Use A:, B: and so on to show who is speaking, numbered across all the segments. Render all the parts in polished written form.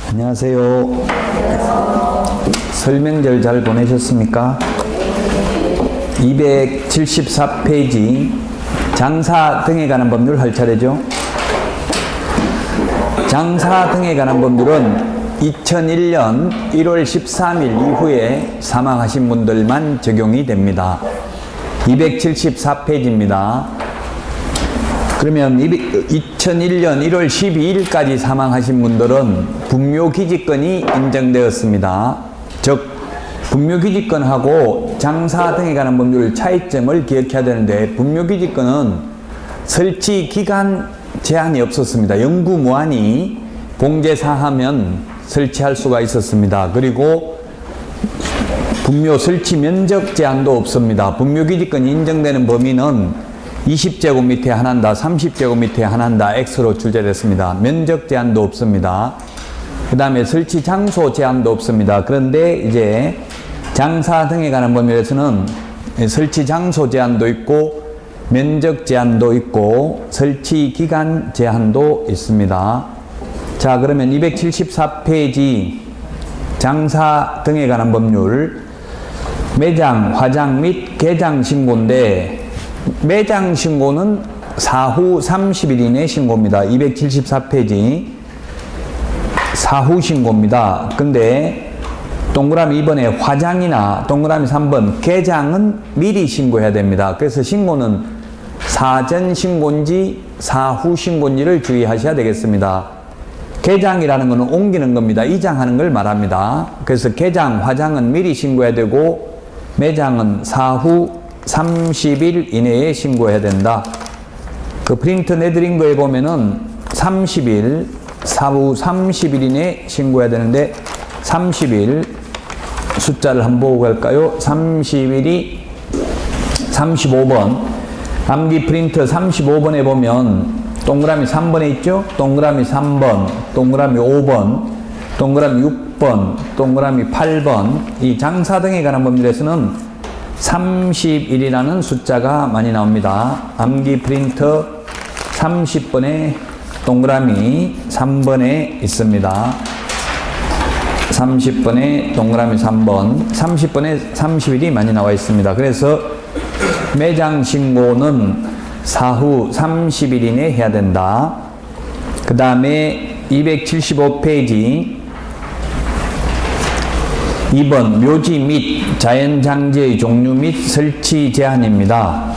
A: 안녕하세요. 설명절 잘 보내셨습니까? 274페이지 장사 등에 관한 법률 할 차례죠. 장사 등에 관한 법률은 2001년 1월 13일 이후에 사망하신 분들만 적용이 됩니다. 274페이지입니다. 그러면 2001년 1월 12일까지 사망하신 분들은 분묘기지권이 인정되었습니다. 즉 분묘기지권하고 장사 등에 관한 법률 차이점을 기억해야 되는데, 분묘기지권은 설치기간 제한이 없었습니다. 영구무한히 봉제사하면 설치할 수가 있었습니다. 그리고 분묘 설치 면적 제한도 없습니다. 분묘기지권이 인정되는 범위는 20제곱미터에 하나인다, 30제곱미터에 하나인다, X로 출제됐습니다. 면적 제한도 없습니다. 그 다음에 설치 장소 제한도 없습니다. 그런데 이제 장사 등에 관한 법률에서는 설치 장소 제한도 있고 면적 제한도 있고 설치 기간 제한도 있습니다. 자, 그러면 274페이지 장사 등에 관한 법률, 매장, 화장 및 개장 신고인데, 매장 신고는 사후 30일 이내 신고입니다. 274페이지 사후 신고입니다. 근데 동그라미 2번에 화장이나 동그라미 3번 개장은 미리 신고해야 됩니다. 그래서 신고는 사전 신고인지 사후 신고인지를 주의하셔야 되겠습니다. 개장이라는 것은 옮기는 겁니다. 이장하는 걸 말합니다. 그래서 개장, 화장은 미리 신고해야 되고 매장은 사후 30일 이내에 신고해야 된다. 그 프린트 내드린 거에 보면은 30일, 사후 30일 이내에 신고해야 되는데 30일 숫자를 한번 보고 갈까요? 30일이 35번, 암기 프린트 35번에 보면 동그라미 3번에 있죠? 동그라미 3번, 동그라미 5번, 동그라미 6번, 동그라미 8번. 이 장사 등에 관한 법률에서는 30일이라는 숫자가 많이 나옵니다. 암기 프린터 30번에 동그라미 3번에 있습니다. 30번에 동그라미 3번, 30번에 30일이 많이 나와 있습니다. 그래서 매장 신고는 사후 30일 이내에 해야 된다. 그 다음에 275페이지 2번 묘지 및 자연장지의 종류 및 설치 제한입니다.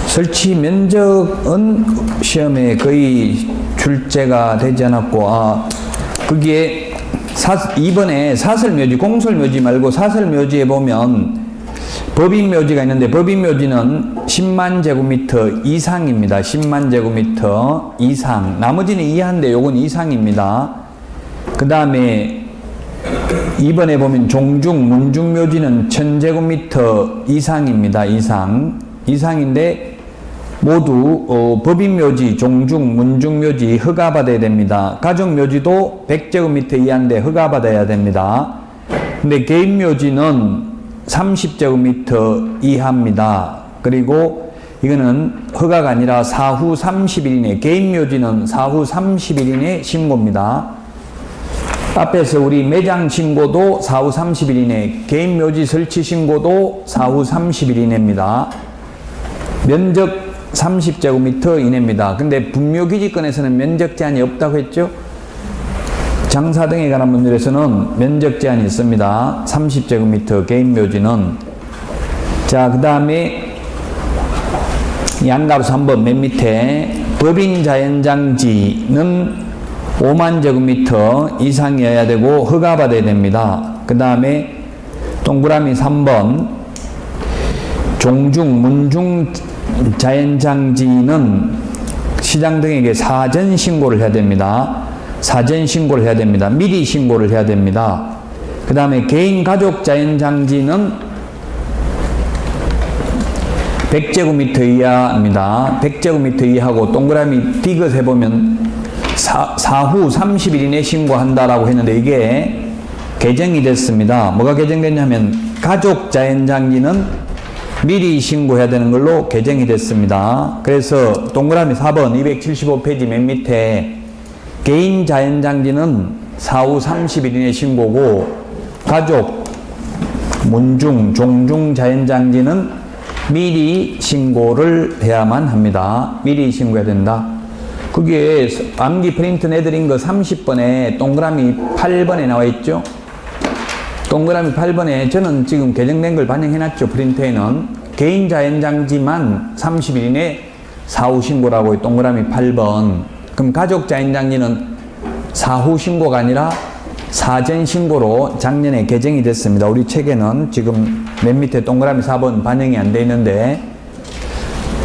A: 설치 면적은 시험에 거의 출제가 되지 않았고, 거기에 2번에 사설묘지, 공설묘지 말고 사설묘지에 보면 법인묘지가 있는데, 법인묘지는 10만 제곱미터 이상입니다. 10만 제곱미터 이상. 나머지는 이하인데 요건 이상입니다. 그 다음에 2번에 보면 종중, 문중묘지는 1000제곱미터 이상입니다. 이상인데 모두 법인묘지, 종중, 문중묘지 허가받아야 됩니다. 가족묘지도 100제곱미터 이하인데 허가받아야 됩니다. 근데 개인묘지는 30제곱미터 이하입니다. 그리고 이거는 허가가 아니라 사후 30일 이내, 개인묘지는 사후 30일 이내 신고입니다. 앞에서 우리 매장 신고도 사후 30일 이내, 개인묘지 설치 신고도 사후 30일 이내입니다. 면적 30제곱미터 이내입니다. 근데 분묘기지권에서는 면적 제한이 없다고 했죠? 장사 등에 관한 법률에서는 면적 제한이 있습니다. 30제곱미터 개인묘지는. 자, 그 다음에 양가로 3번 맨 밑에 법인 자연장지는 5만 제곱미터 이상이어야 되고 허가받아야 됩니다. 그 다음에 동그라미 3번 종중, 문중 자연장지는 시장 등에게 사전 신고를 해야 됩니다. 사전 신고를 해야 됩니다. 미리 신고를 해야 됩니다. 그 다음에 개인 가족 자연장지는 100제곱미터 이하입니다. 100제곱미터 이하고 동그라미 디귿 해보면 사후 30일 이내 신고한다라고 했는데 이게 개정이 됐습니다. 뭐가 개정됐냐면 가족 자연장지는 미리 신고해야 되는 걸로 개정이 됐습니다. 그래서 동그라미 4번 275페이지 맨 밑에 개인 자연장지는 사후 30일 이내 신고고 가족, 문중, 종중 자연장지는 미리 신고를 해야만 합니다. 미리 신고해야 된다. 그게 암기 프린트 내드린 거 30번에 동그라미 8번에 나와 있죠. 동그라미 8번에 저는 지금 개정된 걸 반영해놨죠. 프린트에는 개인 자연장지만 30일 이내 사후 신고라고 동그라미 8번. 그럼 가족 자연장지는 사후 신고가 아니라 사전 신고로 작년에 개정이 됐습니다. 우리 책에는 지금 맨 밑에 동그라미 4번 반영이 안 돼 있는데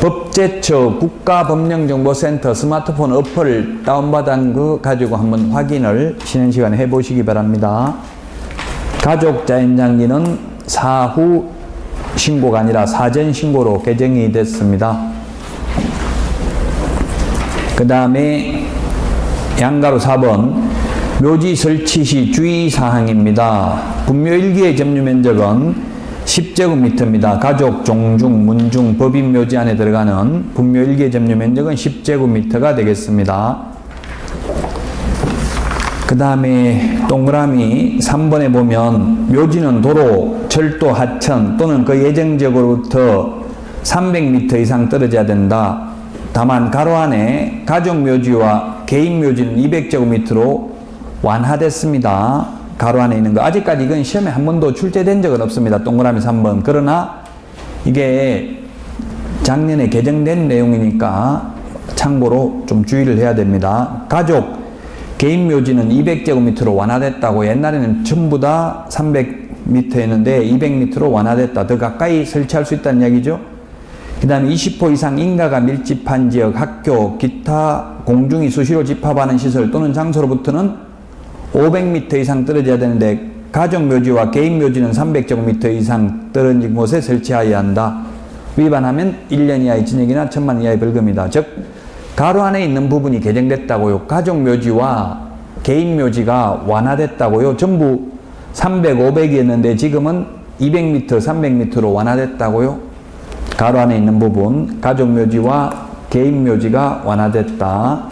A: 법제처 국가법령정보센터 스마트폰 어플을 다운받은 거 가지고 한번 확인을 쉬는 시간에 해보시기 바랍니다. 가족 자연장지는 사후 신고가 아니라 사전 신고로 개정이 됐습니다. 그 다음에 양가로 4번 묘지 설치 시 주의사항입니다. 분묘 1기의 점유 면적은 10제곱미터입니다. 가족, 종중, 문중, 법인 묘지 안에 들어가는 분묘 1기의 점유 면적은 10제곱미터가 되겠습니다. 그 다음에 동그라미 3번에 보면 묘지는 도로, 철도, 하천 또는 그 예정지역으로부터 300m 이상 떨어져야 된다. 다만 가로 안에 가족 묘지와 개인 묘지는 200제곱미터로 완화됐습니다. 가로 안에 있는 거. 아직까지 이건 시험에 한 번도 출제된 적은 없습니다. 동그라미 3번. 그러나 이게 작년에 개정된 내용이니까 참고로 좀 주의를 해야 됩니다. 가족, 개인 묘지는 200제곱미터로 완화됐다고. 옛날에는 전부 다 300m였는데 200m로 완화됐다. 더 가까이 설치할 수 있다는 이야기죠. 그 다음에 20호 이상 인가가 밀집한 지역, 학교, 기타 공중이 수시로 집합하는 시설 또는 장소로부터는 500m 이상 떨어져야 되는데 가족 묘지와 개인 묘지는 300제곱미터 이상 떨어진 곳에 설치해야 한다. 위반하면 1년 이하의 징역이나 1,000만 원 이하의 벌금이다. 즉 가로 안에 있는 부분이 개정됐다고요. 가족 묘지와 개인 묘지가 완화됐다고요. 전부 300, 500이었는데 지금은 200m, 300m로 완화됐다고요. 가로 안에 있는 부분, 가족 묘지와 개인 묘지가 완화됐다.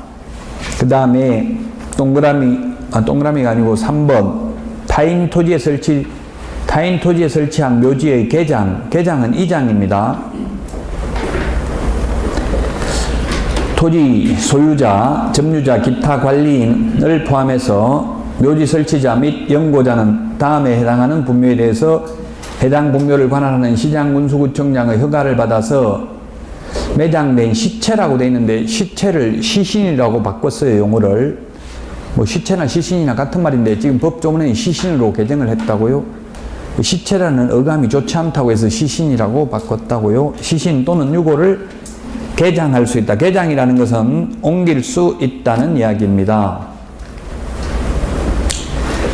A: 그 다음에 동그라미가 아니고 3번 타인 토지에 설치한 묘지의 개장은 이장입니다. 토지 소유자, 점유자, 기타 관리인을 포함해서 묘지 설치자 및 연고자는 다음에 해당하는 분묘에 대해서 해당 분묘를 관할하는 시장군수구청장의 허가를 받아서 매장된 시체라고 되어 있는데 시체를 시신이라고 바꿨어요. 용어를. 뭐 시체나 시신이나 같은 말인데 지금 법조문에 시신으로 개정을 했다고요. 시체라는 어감이 좋지 않다고 해서 시신이라고 바꿨다고요. 시신 또는 유고를 개장할 수 있다. 개장이라는 것은 옮길 수 있다는 이야기입니다.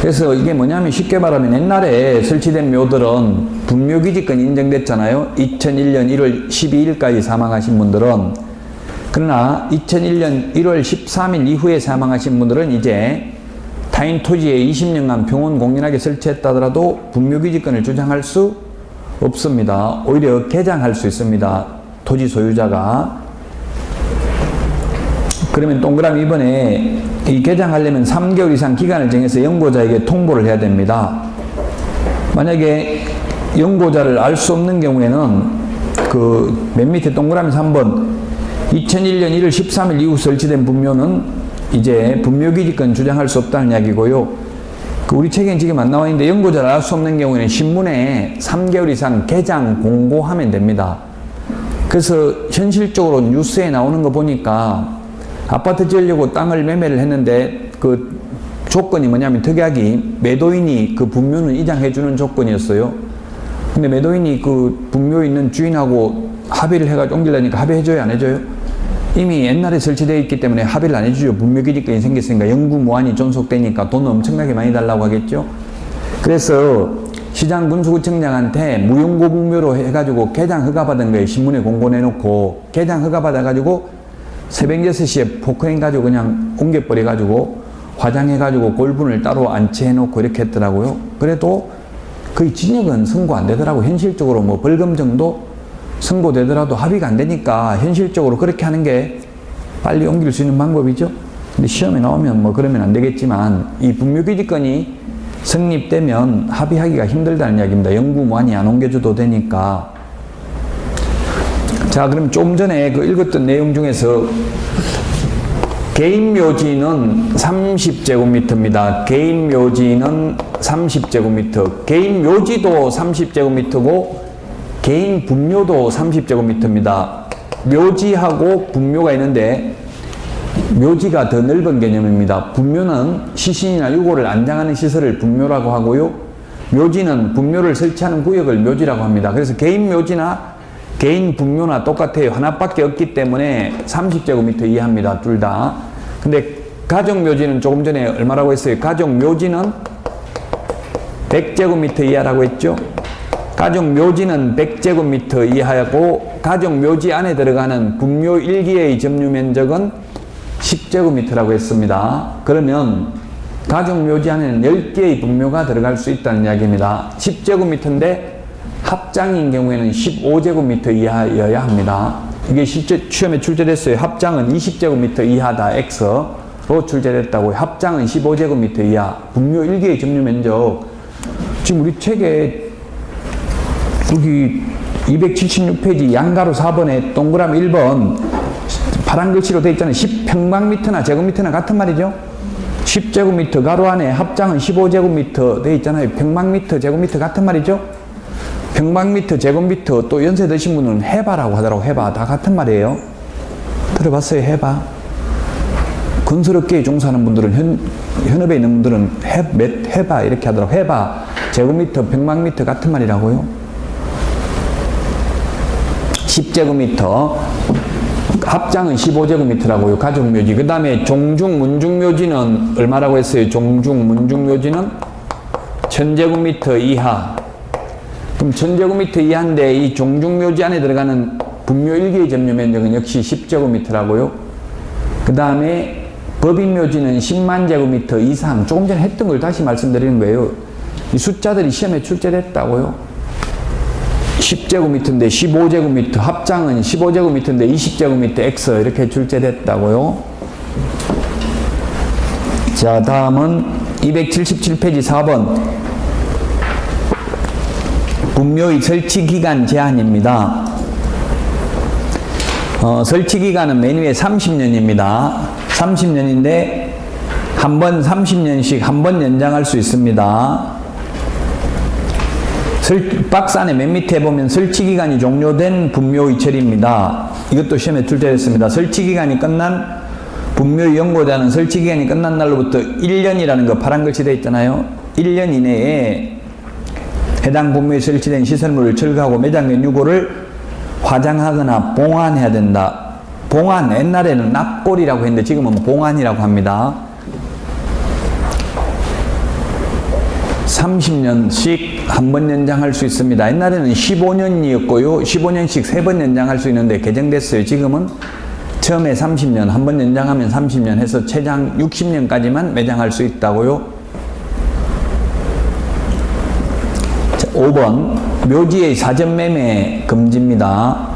A: 그래서 이게 뭐냐면 쉽게 말하면 옛날에 설치된 묘들은 분묘기지권 인정됐잖아요. 2001년 1월 12일까지 사망하신 분들은. 그러나 2001년 1월 13일 이후에 사망하신 분들은 이제 타인 토지에 20년간 병원 공인하게 설치했다더라도 분묘기지권을 주장할 수 없습니다. 오히려 개장할 수 있습니다. 토지 소유자가. 그러면 동그라미 2번에 이 개장하려면 3개월 이상 기간을 정해서 연고자에게 통보를 해야 됩니다. 만약에 연고자를 알 수 없는 경우에는 그 맨 밑에 동그라미 3번 2001년 1월 13일 이후 설치된 분묘는 이제 분묘기지권 주장할 수 없다는 이야기고요. 그 우리 책에는 지금 안 나와 있는데 연고자를 알 수 없는 경우에는 신문에 3개월 이상 개장 공고하면 됩니다. 그래서 현실적으로 뉴스에 나오는 거 보니까 아파트 지으려고 땅을 매매를 했는데 그 조건이 뭐냐면 특약이 매도인이 그 분묘는 이장해 주는 조건이었어요. 근데 매도인이 그 분묘 있는 주인하고 합의를 해가지고 옮기려니까 합의해줘요, 안 해줘요? 이미 옛날에 설치되어 있기 때문에 합의를 안 해주죠. 분묘기지권이 생겼으니까 영구무한이 존속되니까 돈 엄청나게 많이 달라고 하겠죠. 그래서 시장군수구청장한테 무용고 분묘로 해가지고 개장 허가받은 거예요. 신문에 공고 내놓고 개장 허가받아가지고 새벽 6시에 포크레인 가지고 그냥 옮겨버려가지고 화장해가지고 골분을 따로 안치해놓고 이렇게 했더라고요. 그래도 거의 징역은 선고 안 되더라고. 현실적으로 뭐 벌금 정도 선고되더라도 합의가 안 되니까 현실적으로 그렇게 하는 게 빨리 옮길 수 있는 방법이죠. 근데 시험에 나오면 뭐 그러면 안 되겠지만 이 분묘규직권이 성립되면 합의하기가 힘들다는 이야기입니다. 영구무한히 안 옮겨줘도 되니까. 자, 그럼 좀 전에 그 읽었던 내용 중에서 개인 묘지는 30제곱미터입니다. 개인 묘지는 30제곱미터. 개인 묘지도 30제곱미터고 개인 분묘도 30제곱미터입니다. 묘지하고 분묘가 있는데 묘지가 더 넓은 개념입니다. 분묘는 시신이나 유골을 안장하는 시설을 분묘라고 하고요. 묘지는 분묘를 설치하는 구역을 묘지라고 합니다. 그래서 개인 묘지나 개인 분묘나 똑같아요. 하나밖에 없기 때문에 30제곱미터 이하입니다. 둘 다. 근데 가족 묘지는 조금 전에 얼마라고 했어요? 가족 묘지는 100제곱미터 이하라고 했죠. 가족 묘지는 100제곱미터 이하고 가족 묘지 안에 들어가는 분묘 1기의 점유 면적은 10제곱미터라고 했습니다. 그러면 가족 묘지 안에는 10개의 분묘가 들어갈 수 있다는 이야기입니다. 10제곱미터인데 합장인 경우에는 15제곱미터 이하여야 합니다. 이게 실제 시험에 출제됐어요. 합장은 20제곱미터 이하다. X로 출제됐다고요. 합장은 15제곱미터 이하. 분묘 1개의 점유 면적. 지금 우리 책에 여기 276페이지 양가로 4번에 동그라미 1번 파란 글씨로 되어 있잖아요. 10평방미터나 제곱미터나 같은 말이죠. 10제곱미터 가로 안에 합장은 15제곱미터 되어 있잖아요. 평방미터, 제곱미터 같은 말이죠. 평방미터, 제곱미터 또 연세 드신 분은 해바라고 하더라고. 해바 다 같은 말이에요. 들어봤어요? 해바. 건설업계에 종사하는 분들은 현업에 있는 분들은 해바 이렇게 하더라고. 해바, 제곱미터, 평방미터 같은 말이라고요. 10제곱미터 합장은 15제곱미터라고요. 가족묘지. 그 다음에 종중, 문중묘지는 얼마라고 했어요? 종중, 문중묘지는 1000제곱미터 이하. 그럼 1000제곱미터 이하인데 이 종중묘지 안에 들어가는 분묘 1기의 점유 면적은 역시 10제곱미터라고요. 그 다음에 법인묘지는 10만 제곱미터 이상. 조금 전에 했던 걸 다시 말씀드리는 거예요. 이 숫자들이 시험에 출제됐다고요. 10제곱미터인데 15제곱미터, 합장은 15제곱미터인데 20제곱미터 X 이렇게 출제됐다고요. 자, 다음은 277페이지 4번 분묘의 설치기간 제한입니다. 설치기간은 맨 위에 30년입니다. 30년인데 한 번 30년씩 한 번 연장할 수 있습니다. 박스 안에 맨 밑에 보면 설치기간이 종료된 분묘의 처리입니다. 이것도 시험에 출제됐습니다. 설치기간이 끝난 분묘의 연고자는 설치기간이 끝난 날로부터 1년이라는 거 파란 글씨 되어 있잖아요. 1년 이내에 해당 분묘에 설치된 시설물을 철거하고 매장된 유골을 화장하거나 봉안해야 된다. 봉안, 옛날에는 납골이라고 했는데 지금은 봉안이라고 합니다. 30년씩 한 번 연장할 수 있습니다. 옛날에는 15년이었고요. 15년씩 3번 연장할 수 있는데 개정됐어요. 지금은 처음에 30년, 한 번 연장하면 30년 해서 최장 60년까지만 매장할 수 있다고요. 자, 5번 묘지의 사전 매매 금지입니다.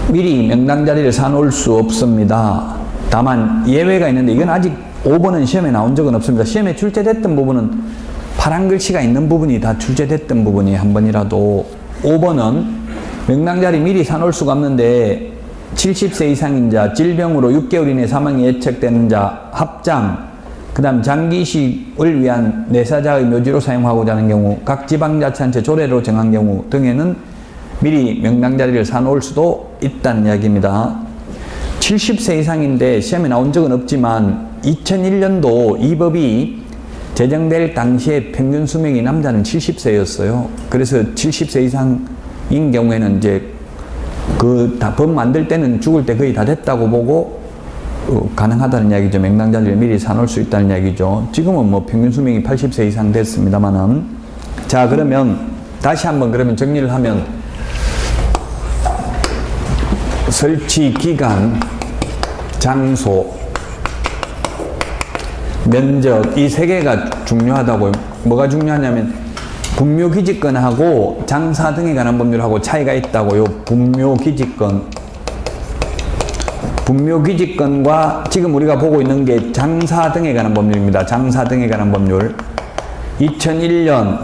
A: 미리 명당 자리를 사놓을 수 없습니다. 다만 예외가 있는데 이건 아직 5번은 시험에 나온 적은 없습니다. 시험에 출제됐던 부분은 파란 글씨가 있는 부분이 다 출제됐던 부분이 한 번이라도. 5번은 명당자리 미리 사놓을 수가 없는데 70세 이상인 자, 질병으로 6개월 이내 사망이 예측되는 자, 합장, 그 다음 장기식을 위한 내사자의 묘지로 사용하고자 하는 경우, 각 지방자치단체 조례로 정한 경우 등에는 미리 명당자리를 사놓을 수도 있다는 이야기입니다. 70세 이상인데 시험에 나온 적은 없지만 2001년도 이 법이 제정될 당시에 평균 수명이 남자는 70세였어요. 그래서 70세 이상인 경우에는 이제 법 만들 때는 죽을 때 거의 다 됐다고 보고 가능하다는 이야기죠. 명당자리를 미리 사놓을 수 있다는 이야기죠. 지금은 뭐 평균 수명이 80세 이상 됐습니다만은. 자, 그러면 다시 한번 그러면 정리를 하면 설치 기간, 장소, 면적 이 세 개가 중요하다고요. 뭐가 중요하냐면 분묘기지권하고 장사 등에 관한 법률하고 차이가 있다고요. 분묘기지권과 지금 우리가 보고 있는 게 장사 등에 관한 법률입니다. 장사 등에 관한 법률. 2001년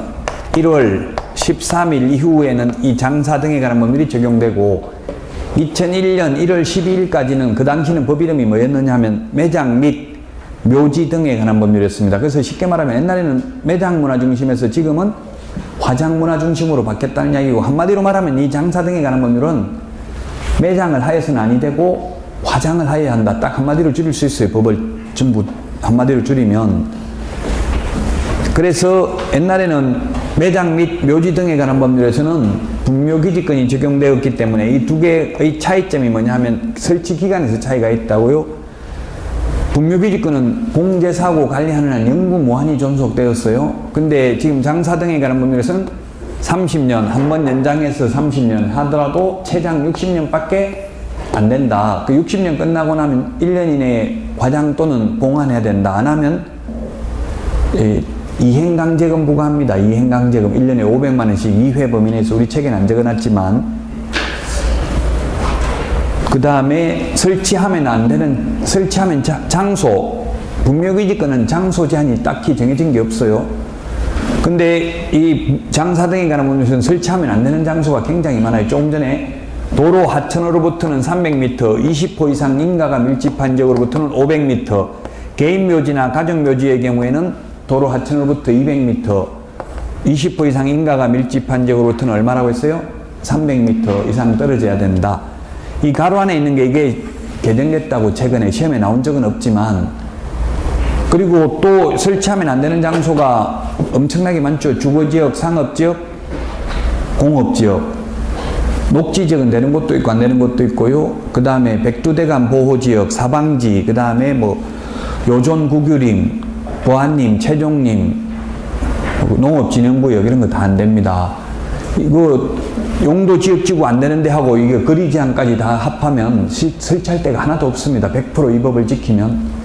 A: 1월 13일 이후에는 이 장사 등에 관한 법률이 적용되고 2001년 1월 12일까지는 그 당시는 법 이름이 뭐였느냐 하면 매장 및 묘지 등에 관한 법률이었습니다. 그래서 쉽게 말하면 옛날에는 매장 문화 중심에서 지금은 화장 문화 중심으로 바뀌었다는 이야기고, 한마디로 말하면 이 장사 등에 관한 법률은 매장을 하여서는 아니 되고 화장을 하여야 한다. 딱 한마디로 줄일 수 있어요. 법을 전부 한마디로 줄이면. 그래서 옛날에는 매장 및 묘지 등에 관한 법률에서는 분묘기지권이 적용되었기 때문에 이 두 개의 차이점이 뭐냐 하면 설치 기간에서 차이가 있다고요. 분묘기지권은 공제사고 관리하는 한 영구무한히 존속되었어요. 근데 지금 장사 등에 관한 법률에서는 30년, 한 번 연장해서 30년 하더라도 최장 60년밖에 안 된다. 그 60년 끝나고 나면 1년 이내에 과장 또는 봉환해야 된다. 안 하면 이행강제금 부과합니다. 이행강제금 1년에 500만 원씩 2회 범위내에서 우리 책에는 안 적어놨지만, 그 다음에 설치하면 안 되는, 설치하면 장소, 분묘기지권은 장소 제한이 딱히 정해진 게 없어요. 근데 이 장사 등에 관한 법률에서는 설치하면 안 되는 장소가 굉장히 많아요. 조금 전에 도로 하천으로부터는 300m, 20호 이상 인가가 밀집한 지역으로부터는 500m, 개인 묘지나 가정 묘지의 경우에는 도로 하천으로부터 200m, 20호 이상 인가가 밀집한 지역으로부터는 얼마라고 했어요? 300m 이상 떨어져야 된다. 이 가로 안에 있는 게 이게 개정됐다고 최근에 시험에 나온 적은 없지만, 그리고 또 설치하면 안 되는 장소가 엄청나게 많죠. 주거지역, 상업지역, 공업지역, 녹지지역은 되는 곳도 있고 안 되는 곳도 있고요. 그 다음에 백두대간 보호지역, 사방지, 그 다음에 뭐 요존국유림, 보안림, 최종림, 농업진흥구역 이런 거 다 안 됩니다. 이거 용도지역지구 안 되는데 하고 이게 거리제한까지 다 합하면 설치할 데가 하나도 없습니다. 100% 이 법을 지키면.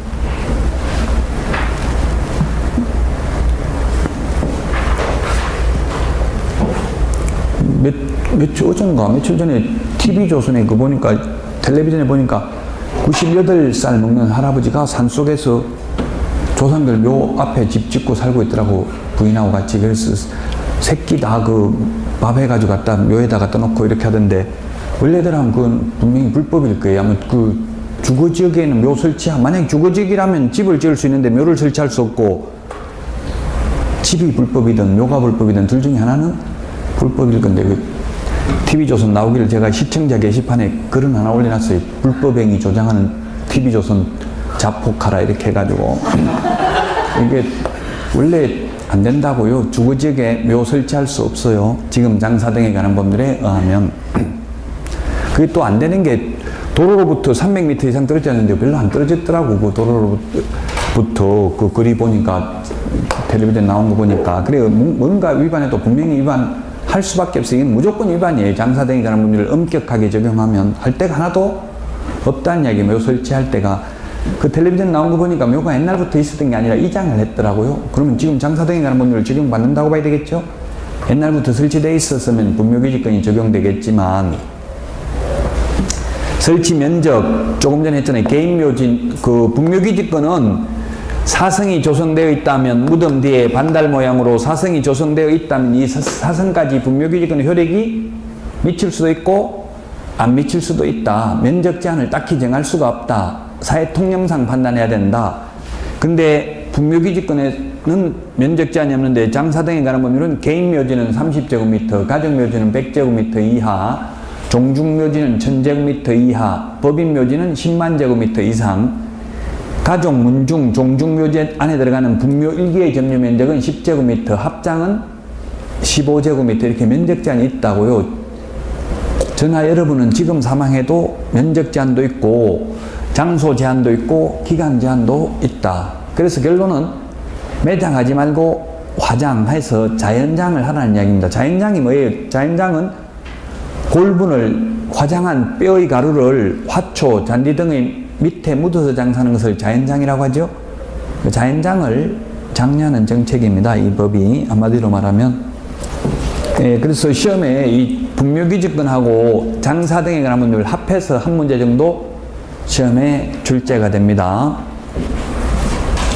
A: 며칠 전에 TV조선에 그 보니까, 텔레비전에 보니까 98살 먹는 할아버지가 산속에서 조상들 묘 앞에 집 짓고 살고 있더라고. 부인하고 같이. 그래서 새끼 다 그 밥 해가지고 갖다 묘에다 갖다 놓고 이렇게 하던데, 원래대로는 그건 분명히 불법일 거예요. 아마 그 주거지역에는 묘 설치하, 만약에 주거지역이라면 집을 지을 수 있는데 묘를 설치할 수 없고, 집이 불법이든 묘가 불법이든 둘 중에 하나는 불법일 건데, 그 TV조선 나오기를 제가 시청자 게시판에 글은 하나 올려놨어요. 불법행위 조장하는 TV조선 자폭하라 이렇게 해가지고. 이게 원래 안 된다고요. 주거지역에 묘 설치할 수 없어요. 지금 장사 등에 관한 법률에 의하면. 그게 또 안 되는 게, 도로로부터 300m 이상 떨어져 있는데 별로 안 떨어졌더라고. 그 도로로부터 그 글이 보니까, 텔레비전 나온 거 보니까. 그래요. 뭔가 위반해도 분명히 위반할 수밖에 없어요. 이게 무조건 위반이에요. 장사 등에 관한 법률을 엄격하게 적용하면 할 데가 하나도 없다는 이야기예요. 묘 설치할 때가. 그 텔레비전 나온 거 보니까 묘가 옛날부터 있었던 게 아니라 이장을 했더라고요. 그러면 지금 장사 등에 관한 법률을 적용받는다고 봐야 되겠죠? 옛날부터 설치되어 있었으면 분묘기지권이 적용되겠지만, 설치 면적, 조금 전에 했잖아요. 개인 묘지, 그 분묘기지권은 사성이 조성되어 있다면, 무덤 뒤에 반달 모양으로 사성이 조성되어 있다면 이 사성까지 분묘기지권의 효력이 미칠 수도 있고 안 미칠 수도 있다. 면적 제한을 딱히 정할 수가 없다. 사회 통념상 판단해야 된다. 근데 분묘기지권에는 면적 제한이 없는데, 장사 등에 관한 법률은 개인 묘지는 30제곱미터, 가정 묘지는 100제곱미터 이하, 종중 묘지는 1000제곱미터 이하, 법인 묘지는 10만 제곱미터 이상, 가족, 문중, 종중 묘지 안에 들어가는 분묘 1기의 점유 면적은 10제곱미터, 합장은 15제곱미터 이렇게 면적 제한이 있다고요. 저나 여러분은 지금 사망해도 면적 제한도 있고 장소 제한도 있고 기간 제한도 있다. 그래서 결론은 매장하지 말고 화장해서 자연장을 하라는 이야기입니다. 자연장이 뭐예요? 자연장은 골분을 화장한 뼈의 가루를 화초, 잔디 등의 밑에 묻어서 장사하는 것을 자연장이라고 하죠. 자연장을 장려하는 정책입니다. 이 법이 한마디로 말하면. 예, 그래서 시험에 이 분묘기지권하고 장사 등에 관한 문제를 합해서 한 문제 정도 시험에 출제가 됩니다.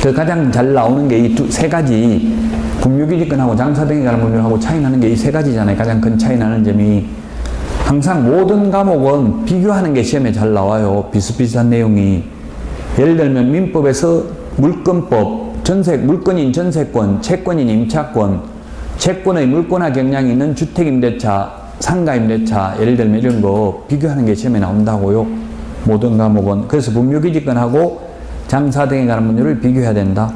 A: 그 가장 잘 나오는 게 이 세 가지, 분묘기지권하고 장사 등에 관한 문제하고 차이 나는 게 이 세 가지잖아요. 가장 큰 차이 나는 점이 항상 모든 과목은 비교하는 게 시험에 잘 나와요. 비슷비슷한 내용이. 예를 들면 민법에서 물권법, 물권인 전세권, 채권인 임차권, 채권의 물권화 경량이 있는 주택임대차, 상가임대차, 예를 들면 이런 거 비교하는 게 시험에 나온다고요. 모든 과목은. 그래서 분묘기지권하고 장사 등에 관한 문제를 비교해야 된다.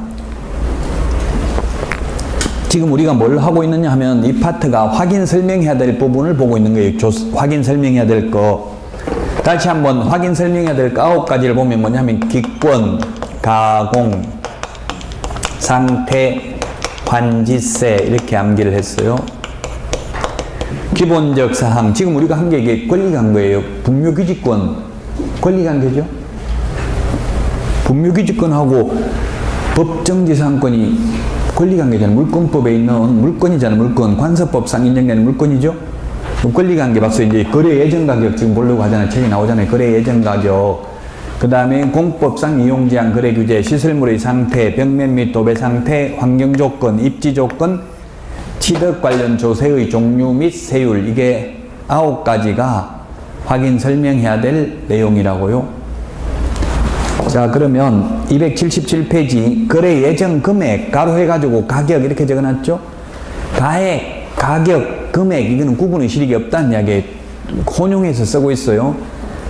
A: 지금 우리가 뭘 하고 있느냐 하면 이 파트가 확인 설명해야 될 부분을 보고 있는 거예요. 확인 설명해야 될 거. 다시 한번 확인 설명해야 될 거 9가지를 보면 뭐냐면 기권, 가공, 상태, 환지세 이렇게 암기를 했어요. 기본적 사항. 지금 우리가 한 게 이게 권리관계예요. 분묘기지권 권리관계죠. 분묘기지권하고 법정지상권이 권리관계잖아요. 물권법에 있는 물권이잖아요. 물권. 관서법상 인정되는 물권이죠. 권리관계 박수 이제 거래 예정가격 지금 보려고 하잖아요. 책이 나오잖아요. 거래 예정가격. 그 다음에 공법상 이용제한 거래규제, 시설물의 상태, 벽면 및 도배 상태, 환경조건, 입지조건, 취득 관련 조세의 종류 및 세율. 이게 9가지가 확인 설명해야 될 내용이라고요. 자, 그러면 277페이지 거래 예정 금액 가로 해가지고 가격 이렇게 적어놨죠. 가액, 가격, 금액 이거는 구분의 실익이 없다는 이야기에 혼용해서 쓰고 있어요.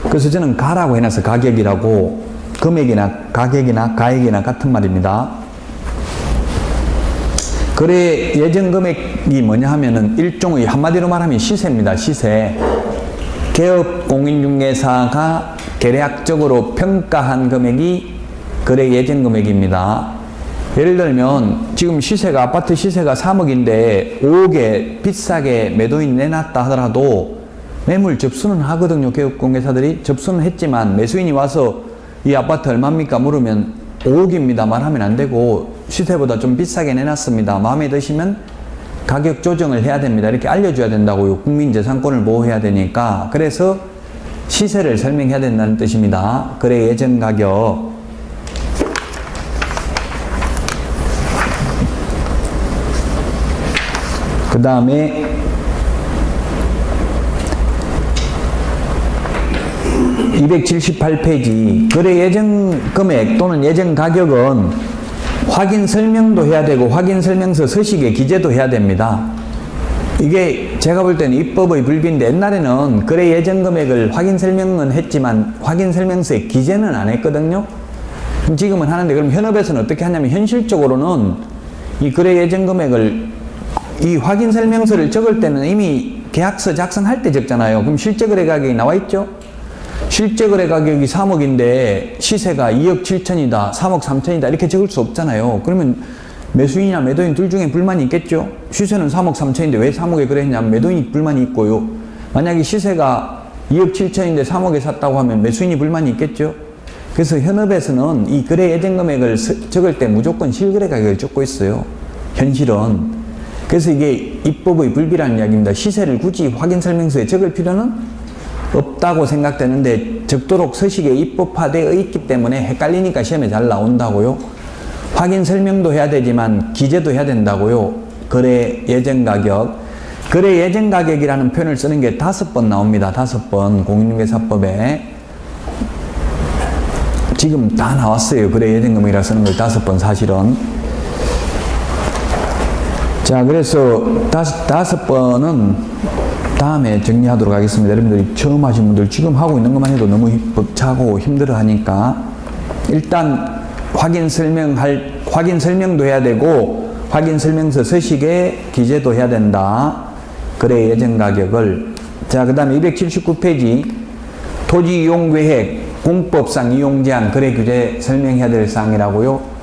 A: 그래서 저는 가라고 해놔서 가격이라고. 금액이나 가격이나 가액이나 같은 말입니다. 거래 예정 금액이 뭐냐 하면은 일종의 한마디로 말하면 시세입니다. 시세. 개업 공인중개사가 계략적으로 평가한 금액이 거래 예정 금액입니다. 예를 들면 지금 시세가 아파트 시세가 3억인데 5억에 비싸게 매도인 내놨다 하더라도 매물 접수는 하거든요. 개업공개사들이 접수는 했지만 매수인이 와서 이 아파트 얼마입니까 물으면 5억입니다 말하면 안 되고 시세보다 좀 비싸게 내놨습니다. 마음에 드시면 가격 조정을 해야 됩니다. 이렇게 알려줘야 된다고요. 국민재산권을 보호해야 되니까. 그래서 시세를 설명해야 된다는 뜻입니다. 거래 예정 가격. 그 다음에 278페이지 거래 예정 금액 또는 예정 가격은 확인 설명도 해야 되고 확인 설명서 서식에 기재도 해야 됩니다. 이게 제가 볼 때는 입법의 불비인데 옛날에는 거래 예정 금액을 확인 설명은 했지만 확인 설명서에 기재는 안 했거든요. 지금은 하는데 그럼 현업에서는 어떻게 하냐면 현실적으로는 이 거래 예정 금액을 이 확인 설명서를 적을 때는 이미 계약서 작성할 때 적잖아요. 그럼 실제 거래 가격이 나와 있죠? 실제 거래 가격이 3억인데 시세가 2억 7천이다, 3억 3천이다 이렇게 적을 수 없잖아요. 그러면 매수인이나 매도인 둘 중에 불만이 있겠죠? 시세는 3억 3천인데 왜 3억에 거래했냐면 매도인이 불만이 있고요. 만약에 시세가 2억 7천인데 3억에 샀다고 하면 매수인이 불만이 있겠죠? 그래서 현업에서는 이 거래 예정 금액을 적을 때 무조건 실거래 가격을 적고 있어요. 현실은. 그래서 이게 입법의 불비라는 이야기입니다. 시세를 굳이 확인 설명서에 적을 필요는 없다고 생각되는데 적도록 서식에 입법화되어 있기 때문에 헷갈리니까 시험에 잘 나온다고요. 확인 설명도 해야 되지만 기재도 해야 된다고요. 거래 예정 가격. 거래 예정 가격이라는 표현을 쓰는 게 5번 나옵니다. 5번 공인중개사법에. 지금 다 나왔어요. 거래 예정 금액이라 쓰는 걸 5번 사실은. 자, 그래서 5번은 다음에 정리하도록 하겠습니다. 여러분들이 처음 하신 분들 지금 하고 있는 것만 해도 너무 벅차고 힘들어 하니까 일단 확인 설명도 해야 되고 확인 설명서 서식에 기재도 해야 된다. 거래 예정 가격을. 자, 그 다음에 279페이지 토지 이용 계획 공법상 이용 제한 거래 규제 설명해야 될 사항이라고요.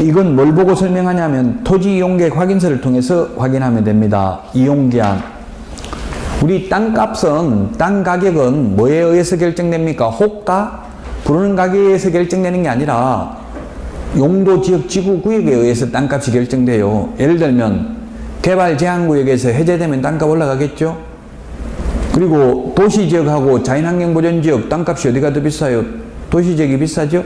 A: 이건 뭘 보고 설명하냐면 토지 이용 계획 확인서를 통해서 확인하면 됩니다. 이용 제한. 우리 땅값은, 땅 가격은 뭐에 의해서 결정됩니까? 호가? 부르는 가격에 의해서 결정되는 게 아니라 용도, 지역, 지구, 구역에 의해서 땅값이 결정돼요. 예를 들면 개발 제한구역에서 해제되면 땅값 올라가겠죠? 그리고 도시지역하고 자연환경보전지역 땅값이 어디가 더 비싸요? 도시지역이 비싸죠?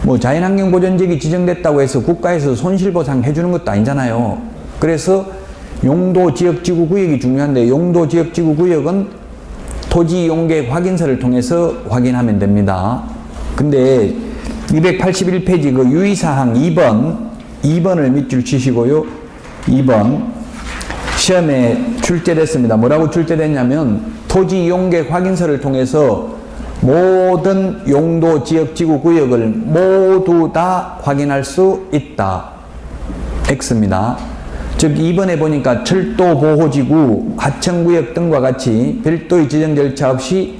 A: 뭐 자연환경보전지역이 지정됐다고 해서 국가에서 손실보상 해주는 것도 아니잖아요. 그래서 용도지역지구구역이 중요한데, 용도지역지구구역은 토지이용계획 확인서를 통해서 확인하면 됩니다. 근데 281페이지 그 유의사항 2번을 밑줄 치시고요. 2번 시험에 출제됐습니다. 뭐라고 출제됐냐면, 토지이용계획 확인서를 통해서 모든 용도지역지구구역을 모두 다 확인할 수 있다. X입니다. 즉 2번에 보니까 철도보호지구, 하천구역 등과 같이 별도의 지정 절차 없이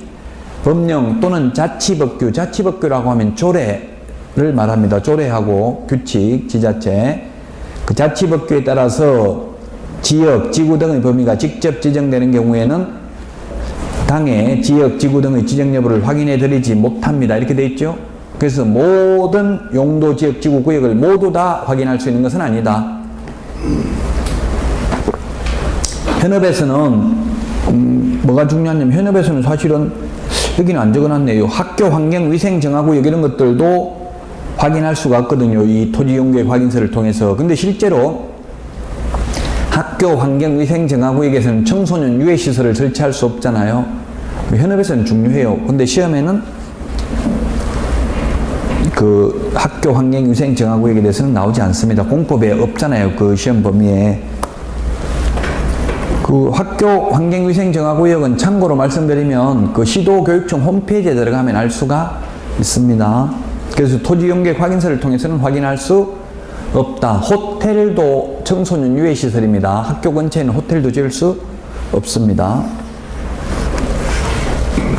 A: 법령 또는 자치법규, 자치법규라고 하면 조례를 말합니다. 조례하고 규칙, 지자체, 그 자치법규에 따라서 지역, 지구 등의 범위가 직접 지정되는 경우에는 당의 지역, 지구 등의 지정 여부를 확인해 드리지 못합니다. 이렇게 돼 있죠. 그래서 모든 용도, 지역, 지구, 구역을 모두 다 확인할 수 있는 것은 아니다. 현업에서는 뭐가 중요하냐면, 현업에서는 사실은 여기는 안 적어놨네요. 학교 환경 위생 정화구역 이런 것들도 확인할 수가 없거든요. 이 토지이용계획 확인서를 통해서. 근데 실제로 학교 환경 위생 정화구역에서는 청소년 유해시설을 설치할 수 없잖아요. 현업에서는 중요해요. 근데 시험에는 그 학교 환경 위생 정화구역에 대해서는 나오지 않습니다. 공법에 없잖아요. 그 시험 범위에. 그 학교 환경위생정화구역은 참고로 말씀드리면 그 시도교육청 홈페이지에 들어가면 알 수가 있습니다. 그래서 토지이용계획 확인서를 통해서는 확인할 수 없다. 호텔도 청소년 유해시설입니다. 학교 근처에는 호텔도 지을 수 없습니다.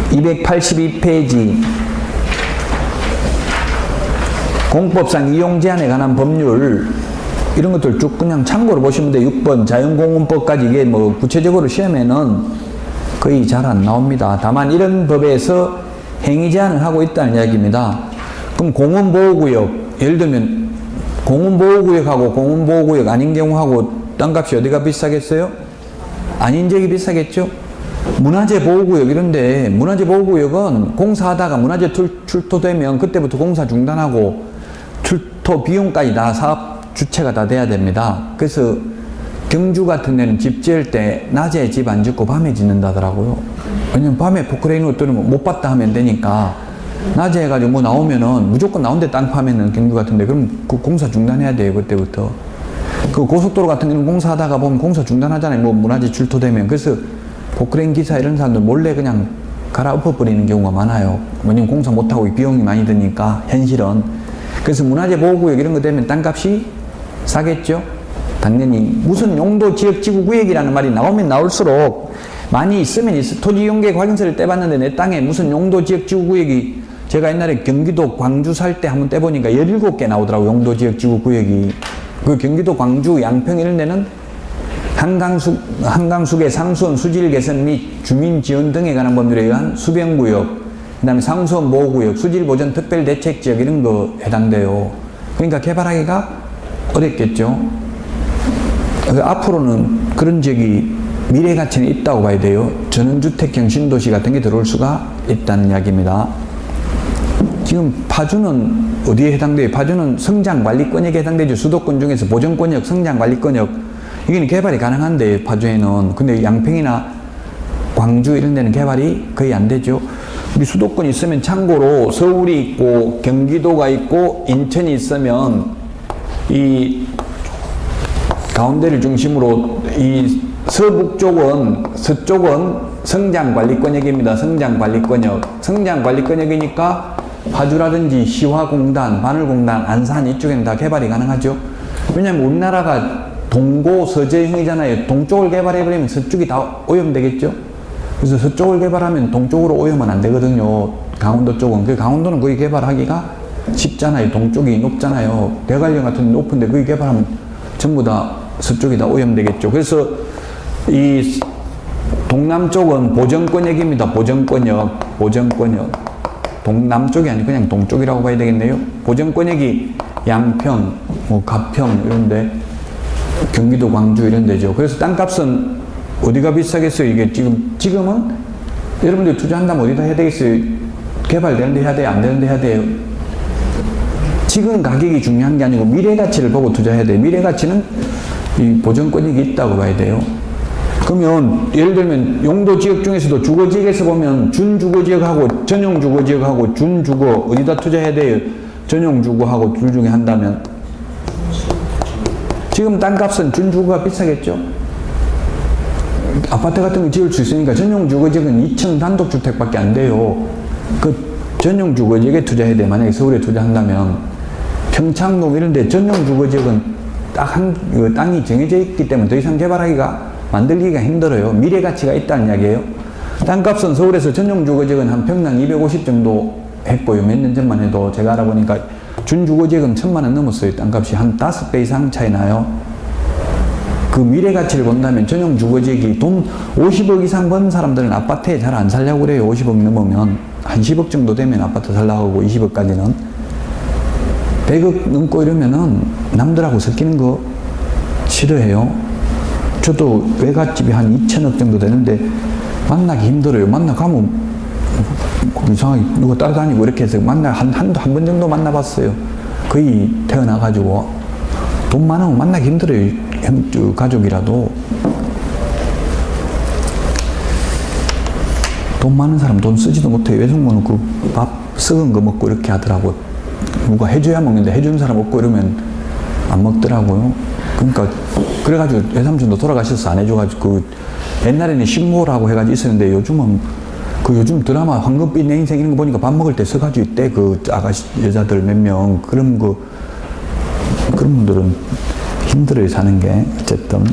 A: 282페이지 공법상 이용제한에 관한 법률 이런 것들 쭉 그냥 참고로 보시면 돼요. 6번 자연공원법까지 이게 뭐 구체적으로 시험에는 거의 잘 안 나옵니다. 다만 이런 법에서 행위 제한을 하고 있다는 이야기입니다. 그럼 공원보호구역, 예를 들면 공원보호구역하고 공원보호구역 아닌 경우하고 땅값이 어디가 비싸겠어요? 아닌 지역이 비싸겠죠? 문화재보호구역 이런데, 문화재보호구역은 공사하다가 문화재 출토되면 그때부터 공사 중단하고 출토 비용까지 다 사업 주체가 다 돼야 됩니다. 그래서 경주 같은 데는 집 지을 때 낮에 집 안 짓고 밤에 짓는다더라고요. 왜냐면 밤에 포크레인 것들은 못 봤다 하면 되니까 낮에 해가지고 뭐 나오면은 무조건 나온데 땅 파면은 경주 같은데 그럼 그 공사 중단해야 돼요. 그때부터. 그 고속도로 같은 데는 공사하다가 보면 공사 중단하잖아요. 뭐 문화재 출토되면. 그래서 포크레인 기사 이런 사람들 몰래 그냥 갈아엎어 버리는 경우가 많아요. 왜냐면 공사 못하고 비용이 많이 드니까 현실은. 그래서 문화재 보호구역 이런 거 되면 땅값이 싸겠죠? 당연히. 무슨 용도 지역 지구 구역이라는 말이 나오면 나올수록 많이 있으면 토지이용계획 확인서를 떼봤는데 내 땅에 무슨 용도 지역 지구 구역이, 제가 옛날에 경기도 광주 살 때 한번 떼보니까 17개 나오더라고. 용도 지역 지구 구역이. 그 경기도 광주 양평 이런 데는 한강수계 상수원 수질 개선 및 주민 지원 등에 관한 법률에 의한 수변구역, 그 다음에 상수원 보호구역, 수질보전 특별대책지역 이런 거 해당돼요. 그러니까 개발하기가 어렵겠죠. 앞으로는 그런 지역이 미래 가치는 있다고 봐야 돼요. 전원주택형 신도시 같은 게 들어올 수가 있다는 이야기입니다. 지금 파주는 어디에 해당돼요? 파주는 성장관리권역에 해당되죠. 수도권 중에서 보전권역, 성장관리권역 이게 개발이 가능한데 파주에는. 근데 양평이나 광주 이런 데는 개발이 거의 안 되죠. 우리 수도권이 있으면 참고로 서울이 있고 경기도가 있고 인천이 있으면 이 가운데를 중심으로 이 서북쪽은, 서쪽은 성장관리권역입니다. 성장관리권역. 성장관리권역이니까 파주라든지 시화공단, 바늘공단, 안산 이쪽에는 다 개발이 가능하죠. 왜냐하면 우리나라가 동고 서재형이잖아요. 동쪽을 개발해버리면 서쪽이 다 오염되겠죠. 그래서 서쪽을 개발하면 동쪽으로 오염은 안 되거든요. 강원도 쪽은. 그 강원도는 거기 개발하기가 쉽잖아요. 동쪽이 높잖아요. 대관령 같은 데 높은데 거기 개발하면 전부 다 서쪽이 다 오염되겠죠. 그래서 이 동남쪽은 보전권역입니다. 보전권역. 보전권역. 동남쪽이 아니고 그냥 동쪽이라고 봐야 되겠네요. 보전권역이 양평, 뭐 가평 이런데 경기도 광주 이런 데죠. 그래서 땅값은 어디가 비싸겠어요? 이게 지금은 여러분들이 투자한다면 어디다 해야 되겠어요? 개발되는데 해야 돼요? 안 되는데 해야 돼요? 지금 가격이 중요한 게 아니고 미래 가치를 보고 투자해야 돼요. 미래 가치는 이 보전권익이 있다고 봐야 돼요. 그러면 예를 들면 용도 지역 중에서도 주거 지역에서 보면 준주거 지역하고 전용 주거 지역하고 준주거 어디다 투자해야 돼요? 전용 주거하고 둘 중에 한다면 지금 땅값은 준주거가 비싸겠죠? 아파트 같은 거 지을 수 있으니까 전용 주거 지역은 2층 단독주택밖에 안 돼요. 그 전용 주거 지역에 투자해야 돼. 만약에 서울에 투자한다면 평창동 이런 데 전용 주거 지역은 딱 땅이 정해져 있기 때문에 더 이상 개발하기가 만들기가 힘들어요. 미래 가치가 있다는 이야기예요. 땅값은 서울에서 전용 주거 지역은 한 평당 250 정도 했고요. 몇 년 전만 해도 제가 알아보니까 준주거 지역은 1000만 원 넘었어요. 땅값이 한 5배 이상 차이 나요. 그 미래 가치를 본다면 전용 주거 지역이 돈 50억 이상 번 사람들은 아파트에 잘 안 살려고 그래요. 50억 넘으면 한 10억 정도 되면 아파트 살려고 하고 20억까지는 100억 넘고 이러면은 남들하고 섞이는 거 싫어해요. 저도 외갓집이 한 2천억 정도 되는데 만나기 힘들어요. 만나가면 이상하게 누가 따라다니고 이렇게 해서 한 번 정도 만나봤어요. 거의 태어나가지고 돈 많으면 만나기 힘들어요. 가족이라도. 돈 많은 사람 돈 쓰지도 못해요. 외숙모는 그 밥 썩은 거 먹고 이렇게 하더라고. 누가 해줘야 먹는데 해주는 사람 없고 이러면 안 먹더라고요. 그러니까 그래가지고 외삼촌도 돌아가셔서 안 해줘가지고 그 옛날에는 식모라고 해가지고 있었는데 요즘은 그 요즘 드라마 황금빛 내 인생 이런 거 보니까 밥 먹을 때 서가지고 있대. 그 아가씨 여자들 몇 명 그런 분들은 힘들어요 사는 게. 어쨌든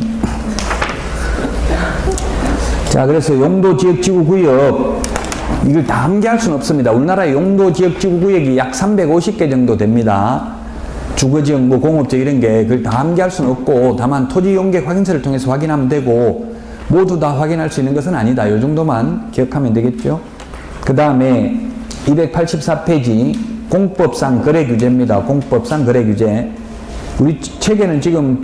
A: 자, 그래서 용도 지역 지구 구역 이걸 다 함께할 수는 없습니다. 우리나라의 용도 지역 지구 구역이 약 350개 정도 됩니다. 주거지역, 뭐 공업지역 이런 게 그걸 다 함께할 수는 없고 다만 토지 용객 확인서를 통해서 확인하면 되고 모두 다 확인할 수 있는 것은 아니다. 이 정도만 기억하면 되겠죠. 그 다음에 284페이지 공법상 거래 규제입니다. 공법상 거래 규제. 우리 책에는 지금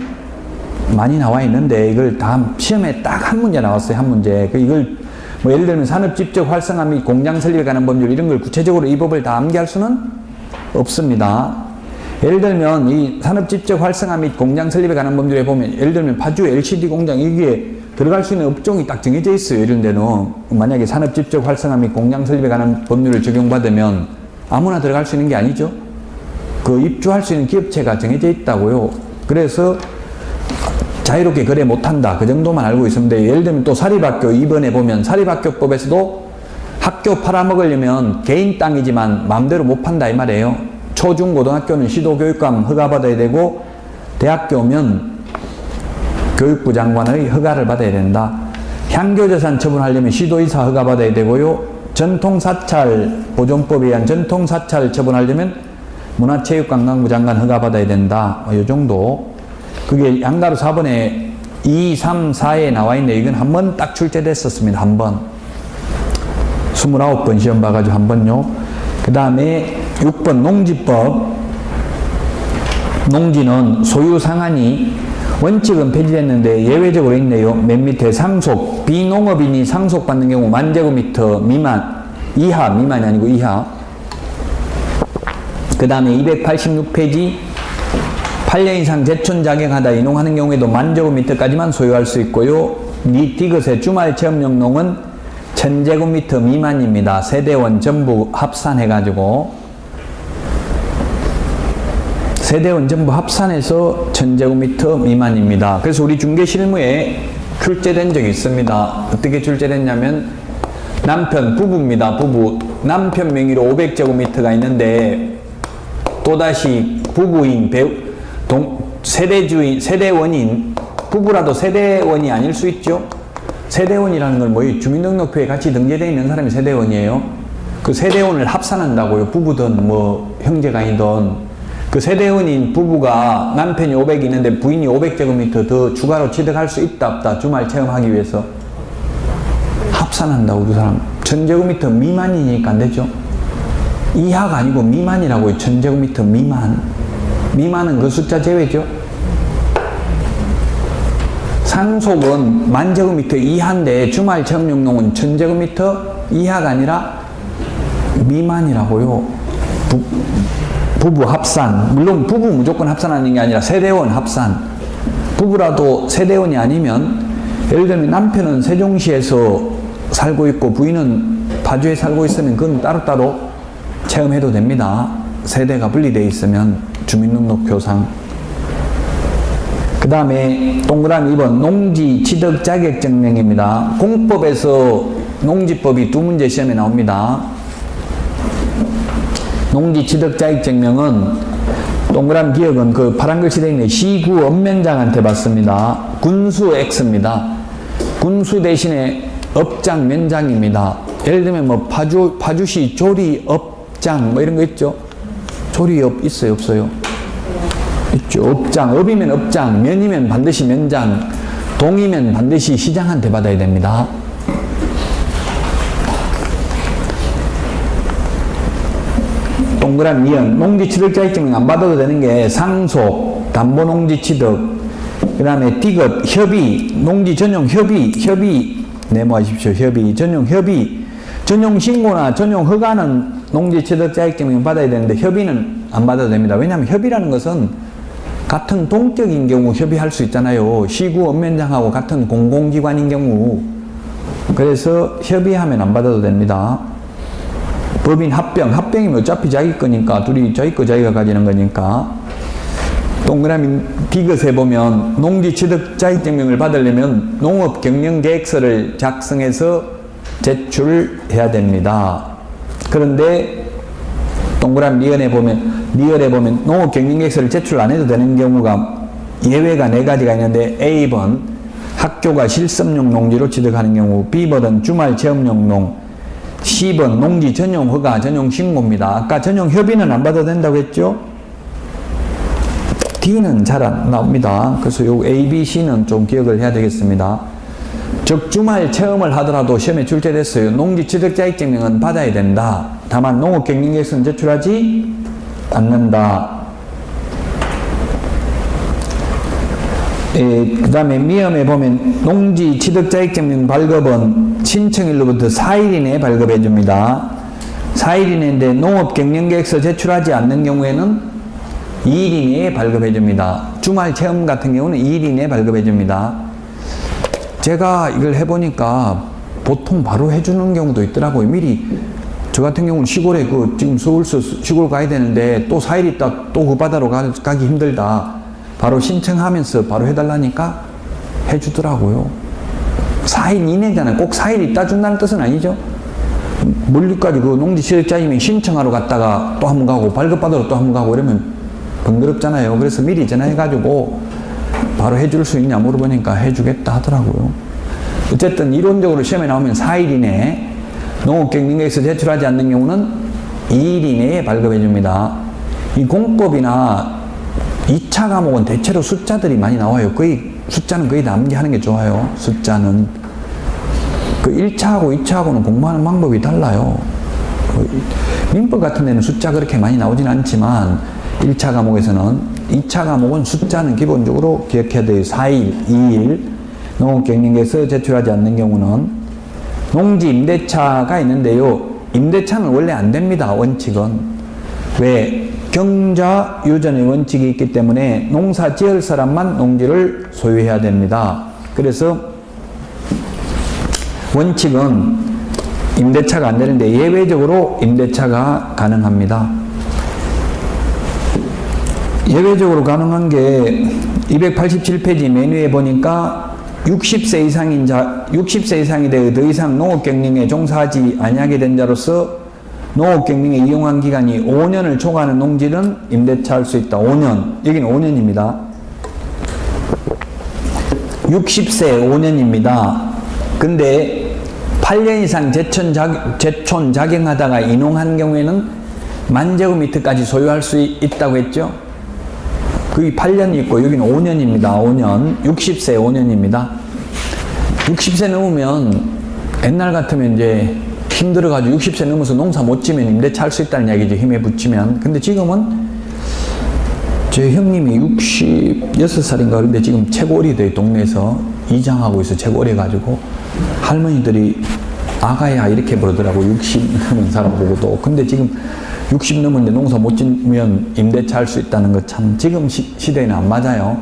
A: 많이 나와 있는데 이걸 다 시험에 딱 한 문제 나왔어요. 한 문제. 이걸 뭐 예를 들면 산업집적 활성화 및 공장 설립에 관한 법률 이런 걸 구체적으로 이 법을 다 암기할 수는 없습니다. 예를 들면 이 산업집적 활성화 및 공장 설립에 관한 법률에 보면 예를 들면 파주 LCD 공장 이게 들어갈 수 있는 업종이 딱 정해져 있어요. 이런 데는 만약에 산업집적 활성화 및 공장 설립에 관한 법률을 적용받으면 아무나 들어갈 수 있는 게 아니죠. 그 입주할 수 있는 기업체가 정해져 있다고요. 그래서 자유롭게 거래 못한다. 그 정도만 알고 있으면 돼요. 예를 들면 또 사립학교 2번에 보면 사립학교법에서도 학교 팔아먹으려면 개인 땅이지만 마음대로 못 판다 이 말이에요. 초, 중, 고등학교는 시도교육감 허가받아야 되고 대학교면 교육부 장관의 허가를 받아야 된다. 향교재산 처분하려면 시도이사 허가받아야 되고요. 전통사찰 보존법에 의한 전통사찰 처분하려면 문화체육관광부 장관 허가받아야 된다. 이 정도. 그게 양가로 4번에 2, 3, 4에 나와 있는데 이건 한 번 딱 출제됐었습니다. 한 번. 29번 시험 봐가지고 한 번요. 그 다음에 6번 농지법. 농지는 소유 상한이 원칙은 폐지됐는데 예외적으로 있네요. 맨 밑에 상속. 비농업인이 상속받는 경우 1000제곱미터 미만. 이하. 미만이 아니고 이하. 그 다음에 286페이지 8년 이상 제촌 자격하다 이농하는 경우에도 10,000제곱미터까지만 소유할 수 있고요. 디귿의 주말 체험용 농은 1000제곱미터 미만입니다. 세대원 전부 합산해가지고 세대원 전부 합산해서 1000제곱미터 미만입니다. 그래서 우리 중개실무에 출제된 적이 있습니다. 어떻게 출제됐냐면 남편, 부부입니다. 부부. 남편 명의로 500제곱미터가 있는데 또다시 부부인 세대원인 부부라도 세대원이 아닐 수 있죠. 세대원이라는 건 뭐예요? 주민등록표에 같이 등재되어 있는 사람이 세대원이에요. 그 세대원을 합산한다고요. 부부든 뭐 형제간이든 그 세대원인 부부가 남편이 500이 있는데 부인이 500제곱미터 더 추가로 취득할 수 있다 없다 주말 체험하기 위해서 합산한다고 그 사람 1000제곱미터 미만이니까 안 되죠. 이하가 아니고 미만이라고요. 1000제곱미터 미만. 미만은 그 숫자 제외죠. 상속은 10,000제곱미터 이하인데 주말 체험용농은 1,000제곱미터 이하가 아니라 미만이라고요. 부부 합산, 물론 부부 무조건 합산하는 게 아니라 세대원 합산. 부부라도 세대원이 아니면, 예를 들면 남편은 세종시에서 살고 있고 부인은 파주에 살고 있으면 그건 따로따로 체험해도 됩니다. 세대가 분리되어 있으면 주민등록표상. 그 다음에 동그라미 2번 농지 취득 자격증명입니다. 공법에서 농지법이 2문제 시험에 나옵니다. 농지 취득 자격증명은 동그라미 기억은 그 파란 글씨 되어 있는 시구 업면장한테 받습니다. 군수 X입니다. 군수 대신에 업장 면장입니다. 예를 들면 뭐 파주시 조리업장 뭐 이런 거 있죠? 조리업 있어요, 없어요? 있죠. 업장, 업이면 업장, 면이면 반드시 면장, 동이면 반드시 시장한테 받아야 됩니다. 동그라미 2번 농지 취득 자격증명 안 받아도 되는 게 상속, 담보농지 취득, 그 다음에 디귿, 협의, 농지 전용 협의 메모하십시오. 전용 협의, 전용 신고나 전용 허가는 농지 취득 자격증명 받아야 되는데 협의는 안 받아도 됩니다. 왜냐하면 협의라는 것은 같은 동격인 경우 협의할 수 있잖아요. 시구 업면장하고 같은 공공기관인 경우. 그래서 협의하면 안 받아도 됩니다. 법인 합병이면 어차피 자기 거니까 둘이 자기 거 자기가 가지는 거니까. 동그라미 디귿에 보면 농지 취득 자격증명을 받으려면 농업경영계획서를 작성해서 제출해야 됩니다. 그런데 동그라미 리얼에 보면 농업경영계획서를 제출 안 해도 되는 경우가 예외가 4가지가 있는데 A번 학교가 실습용 농지로 취득하는 경우, B번은 주말 체험용 농, C번 농지 전용 허가, 전용 신고입니다. 아까 전용 협의는 안 받아도 된다고 했죠? D는 잘 안 나옵니다. 그래서 요 A, B, C는 좀 기억을 해야 되겠습니다. 즉 주말 체험을 하더라도 시험에 출제됐어요. 농지 취득 자격증명은 받아야 된다. 다만 농업경영계획서는 제출하지 않는다. 그 다음에 미험에 보면 농지 취득 자격증명 발급은 신청일로부터 4일 이내에 발급해 줍니다. 4일 이내인데 농업경영계획서 제출하지 않는 경우에는 2일 이내에 발급해 줍니다. 주말 체험 같은 경우는 2일 이내에 발급해 줍니다. 제가 이걸 해보니까 보통 바로 해주는 경우도 있더라고요. 미리 저 같은 경우는 시골에 지금 서울서 시골 가야 되는데 또 4일 있다 또 그 바다로 가기 힘들다. 바로 신청하면서 바로 해달라니까 해주더라고요. 4일 이내잖아요. 꼭 4일 있다 준다는 뜻은 아니죠. 멀리까지 그 농지 취득자이면 신청하러 갔다가 또 한 번 가고 발급받으러 또 한 번 가고 이러면 번거롭잖아요. 그래서 미리 전화해가지고 바로 해줄 수 있냐 물어보니까 해주겠다 하더라고요. 어쨌든 이론적으로 시험에 나오면 4일 이내에 농업경영계획서 제출하지 않는 경우는 2일 이내에 발급해 줍니다. 이 공법이나 2차 과목은 대체로 숫자들이 많이 나와요. 숫자는 거의 다 암기하는 게 좋아요. 숫자는. 그 1차하고 2차하고는 공부하는 방법이 달라요. 민법 같은 데는 숫자 그렇게 많이 나오진 않지만 1차 과목에서는 2차 과목은 숫자는 기본적으로 기억해야 돼요. 4일, 2일 농업경영계획서 제출하지 않는 경우는 농지 임대차가 있는데요. 임대차는 원래 안 됩니다. 원칙은. 왜? 경자 유전의 원칙이 있기 때문에 농사 지을 사람만 농지를 소유해야 됩니다. 그래서 원칙은 임대차가 안 되는데 예외적으로 임대차가 가능합니다. 예외적으로 가능한 게 287페이지 메뉴에 보니까 60세 이상이 되어 더 이상 농업경영에 종사하지 아니하게 된 자로서 농업경영에 이용한 기간이 5년을 초과하는 농지는 임대차 할 수 있다. 5년. 여기는 5년입니다. 60세 5년입니다. 근데 8년 이상 제촌 작용하다가 인용한 경우에는 10,000제곱미터까지 소유할 수 있다고 했죠. 그게 8년이 있고 여기는 5년입니다. 5년. 60세 5년입니다. 60세 넘으면 옛날 같으면 이제 힘들어가지고 60세 넘어서 농사 못 지면 임대차 할 수 있다는 이야기죠. 힘에 붙이면. 근데 지금은 제 형님이 66살인가 그런데 지금 최고 어리대요. 동네에서 이장하고 있어. 제가 오래가지고. 할머니들이 아가야 이렇게 부르더라고. 60 넘은 사람 보고도. 근데 지금 60 넘은데 농사 못 짓면 임대차 할 수 있다는 것 참 지금 시대에는 안 맞아요.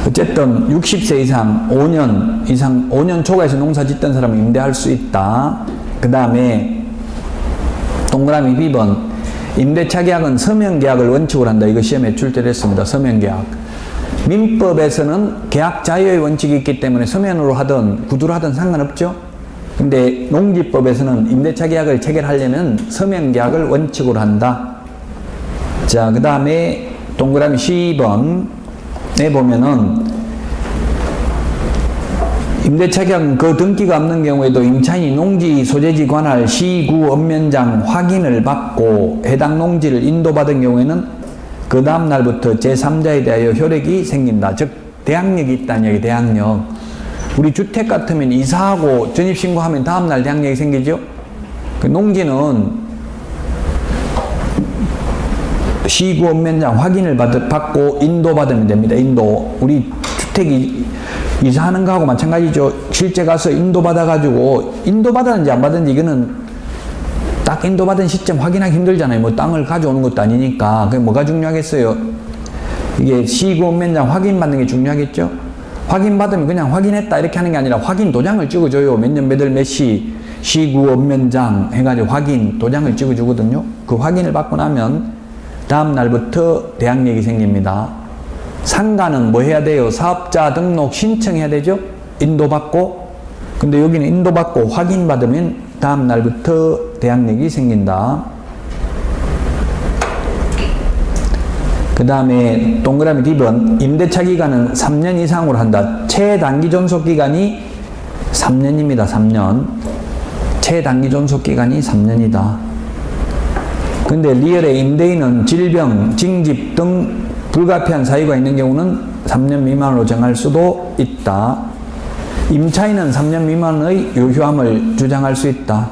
A: 어쨌든 60세 이상 5년 초과해서 농사 짓던 사람은 임대할 수 있다. 그 다음에 동그라미 B번 임대차 계약은 서면 계약을 원칙으로 한다. 이거 시험에 출제를 했습니다. 서면 계약. 민법에서는 계약 자유의 원칙이 있기 때문에 서면으로 하든 구두로 하든 상관없죠. 근데 농지법에서는 임대차 계약을 체결하려면 서면 계약을 원칙으로 한다. 자, 그 다음에 동그라미 C번에 보면은 임대차 계약은 그 등기가 없는 경우에도 임차인이 농지 소재지 관할 시구 읍면장 확인을 받고 해당 농지를 인도받은 경우에는 그 다음 날부터 제3자에 대하여 효력이 생긴다. 즉 대항력이 있다는 얘기. 대항력. 우리 주택 같으면 이사하고 전입신고하면 다음 날 대항력이 생기죠. 그 농지는 시구 읍면장 확인을 받고 인도받으면 됩니다. 인도. 우리 주택이 이사하는 거하고 마찬가지죠. 실제 가서 인도받아가지고, 인도받았는지 안 받았는지 이거는 딱 인도받은 시점 확인하기 힘들잖아요. 뭐 땅을 가져오는 것도 아니니까. 그게 뭐가 중요하겠어요? 이게 시구 읍면장 확인받는 게 중요하겠죠? 확인받으면 그냥 확인했다 이렇게 하는 게 아니라 확인 도장을 찍어줘요. 몇 년 몇 월 몇 시 시구 읍면장 해가지고 확인 도장을 찍어주거든요. 그 확인을 받고 나면 다음 날부터 대항력이 생깁니다. 상가는 뭐 해야 돼요? 사업자 등록 신청해야 되죠? 인도받고. 근데 여기는 인도받고 확인받으면 다음 날부터 대항력이 생긴다. 그 다음에 동그라미 D번 임대차 기간은 3년 이상으로 한다. 최단기 존속 기간이 3년입니다. 3년. 최단기 존속 기간이 3년이다. 근데 리얼의 임대인은 질병, 징집 등 불가피한 사유가 있는 경우는 3년 미만으로 정할 수도 있다. 임차인은 3년 미만의 유효함을 주장할 수 있다.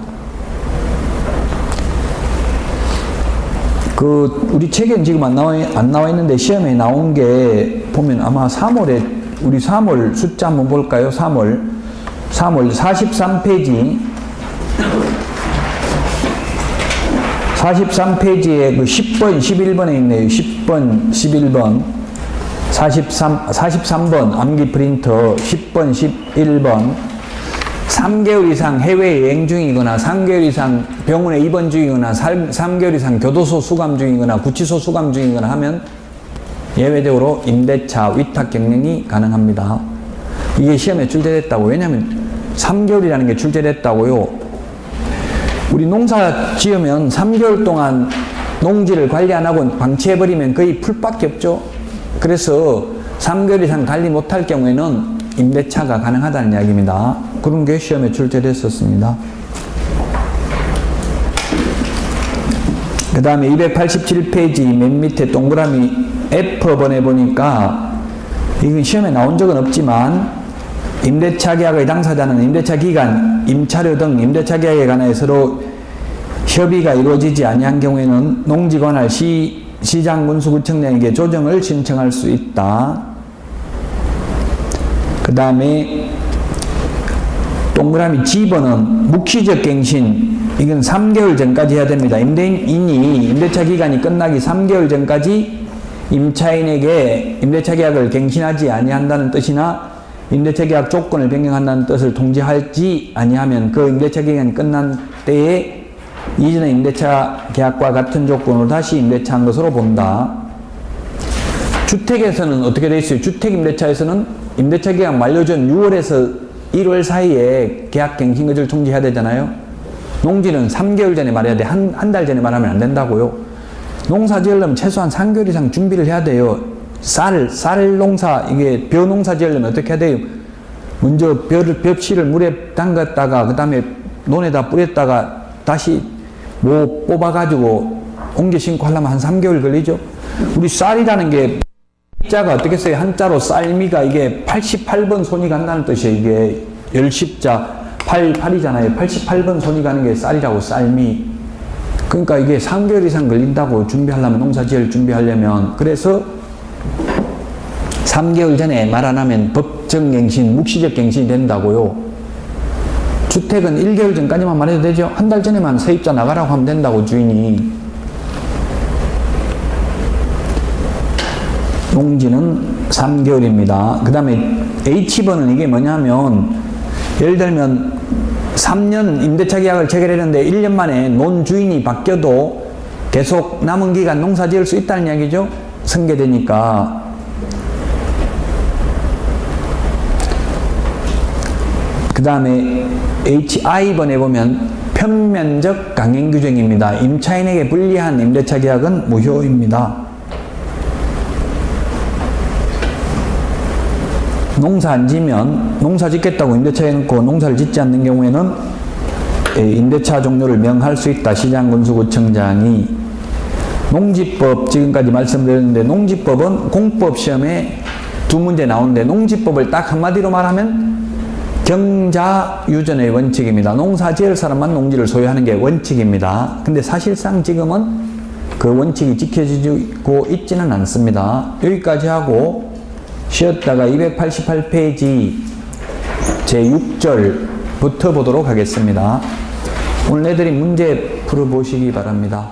A: 우리 책엔 지금 안 나와 있는데 시험에 나온 게 보면 아마 3월에, 우리 3월 숫자 한번 볼까요? 3월 43페이지. 43페이지에 그 10번, 11번에 있네요. 10번, 11번. 43번 암기 프린터, 10번, 11번. 3개월 이상 해외여행 중이거나 3개월 이상 병원에 입원 중이거나 3개월 이상 교도소 수감 중이거나 구치소 수감 중이거나 하면 예외적으로 임대차 위탁 경영이 가능합니다. 이게 시험에 출제됐다고. 왜냐하면 3개월이라는 게 출제됐다고요. 우리 농사 지으면 3개월 동안 농지를 관리 안 하고 방치해버리면 거의 풀밖에 없죠. 그래서 3개월 이상 관리 못할 경우에는 임대차가 가능하다는 이야기입니다. 그런 게 시험에 출제됐었습니다. 그 다음에 287페이지 맨 밑에 동그라미 F번에 보니까 이건 시험에 나온 적은 없지만 임대차 계약의 당사자는 임대차 기간, 임차료 등 임대차 계약에 관하여 서로 협의가 이루어지지 아니한 경우에는 농지 관할 시장군수구청장에게 조정을 신청할 수 있다. 그 다음에 동그라미 G번은 묵시적 갱신. 이건 3개월 전까지 해야 됩니다. 임대인이 임대차 기간이 끝나기 3개월 전까지 임차인에게 임대차 계약을 갱신하지 아니한다는 뜻이나 임대차 계약 조건을 변경한다는 뜻을 통지하지 아니하면 그 임대차 기간이 끝난 때에 이전의 임대차 계약과 같은 조건으로 다시 임대차한 것으로 본다. 주택에서는 어떻게 되어 있어요? 주택임대차에서는 임대차 계약 만료 전 6월에서 1월 사이에 계약 갱신 것을 통지해야 되잖아요. 농지는 3개월 전에 말해야 돼. 한 달 전에 말하면 안 된다고요. 농사 지으려면 최소한 3개월 이상 준비를 해야 돼요. 쌀 농사, 이게 벼 농사 지으려면 어떻게 해야 돼요? 먼저 벽씨를 물에 담갔다가 그 다음에 논에다 뿌렸다가 다시 뭐 뽑아가지고 옮겨 심고 하려면 한 3개월 걸리죠. 우리 쌀이라는 게 자가 어떻게 써요? 한자로 쌀미가 이게 88번 손이 간다는 뜻이에요. 이게 열십자 88이잖아요. 88번 손이 가는 게 쌀이라고, 쌀미. 그러니까 이게 3개월 이상 걸린다고, 준비하려면, 농사 지을 준비하려면. 그래서 3개월 전에 말 안 하면 격정갱신, 묵시적 갱신이 된다고요. 주택은 1개월 전까지만 말해도 되죠. 한 달 전에만 세입자 나가라고 하면 된다고, 주인이. 농지는 3개월입니다. 그 다음에 H번은 이게 뭐냐면, 예를 들면 3년 임대차 계약을 체결했는데 1년 만에 논주인이 바뀌어도 계속 남은 기간 농사 지을 수 있다는 이야기죠. 승계되니까. 그 다음에 HI번에 보면 편면적 강행규정입니다. 임차인에게 불리한 임대차 계약은 무효입니다. 농사 안 지면, 농사 짓겠다고 임대차 해놓고 농사를 짓지 않는 경우에는 임대차 종료를 명할 수 있다. 시장군수구청장이. 농지법 지금까지 말씀드렸는데, 농지법은 공법 시험에 2문제 나오는데, 농지법을 딱 한마디로 말하면 경자유전의 원칙입니다. 농사 지을 사람만 농지를 소유하는 게 원칙입니다. 근데 사실상 지금은 그 원칙이 지켜지고 있지는 않습니다. 여기까지 하고 쉬었다가 288페이지 제6절부터 보도록 하겠습니다. 오늘 내드린 문제 풀어보시기 바랍니다.